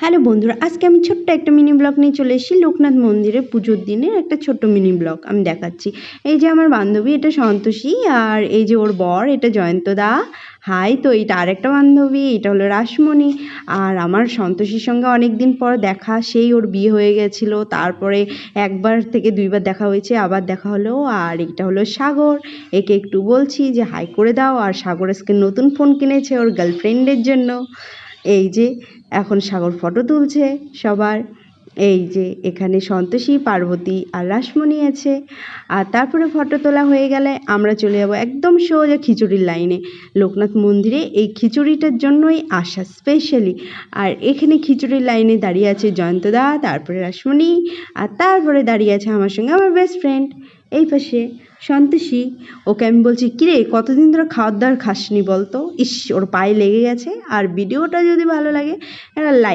Hello বন্ধুরা, আজকে আমি ছোট্ট একটা মিনি ব্লগ নিয়ে চলে এসেছি। লোকনাথ মন্দিরে পুজোর দিনের একটা ছোট্ট মিনি ব্লগ আমি দেখাচ্ছি। এই যে আমার বান্ধবী, এটা সন্তোষী, আর এই যে ওর বর, এটা জয়ন্তদা। হাই, তো এটা আরেকটা বান্ধবী, এটা হলো রাসমণি। আর আমার সন্তোষীর সঙ্গে অনেক দিন পর দেখা, সেই ওর বিয়ে হয়ে গেছিলো, তারপরে একবার থেকে দুইবার দেখা হয়েছে, আবার দেখা হলো। আর এটা হলো সাগর, একে একটু বলছি যে হাই করে দাও। আর সাগর আজকে নতুন ফোন কিনেছে ওর গার্লফ্রেন্ডের জন্য। এই যে এখন সাগর ফটো তুলছে সবার। এই যে এখানে সন্তোষী, পার্বতী আর রাসমণি আছে। আর তারপরে ফটো তোলা হয়ে গেলে আমরা চলে যাব একদম সোজা খিচুড়ির লাইনে। লোকনাথ মন্দিরে এই খিচুড়িটার জন্যই আসা স্পেশালি। আর এখানে খিচুড়ির লাইনে দাঁড়িয়ে আছে জয়ন্তদা, তারপরে রাসমণি, আর তারপরে দাঁড়িয়ে আছে আমার সঙ্গে আমার বেস্ট ফ্রেন্ড এই পাশে সন্তোষী। ওকে আমি বলছি, কিরে কতদিন ধরে খাওয়ার দাওয়ার খাসনি বলতো? ইস, ওর পায়ে লেগে গেছে। আর ভিডিওটা যদি ভালো লাগে একটা লাইক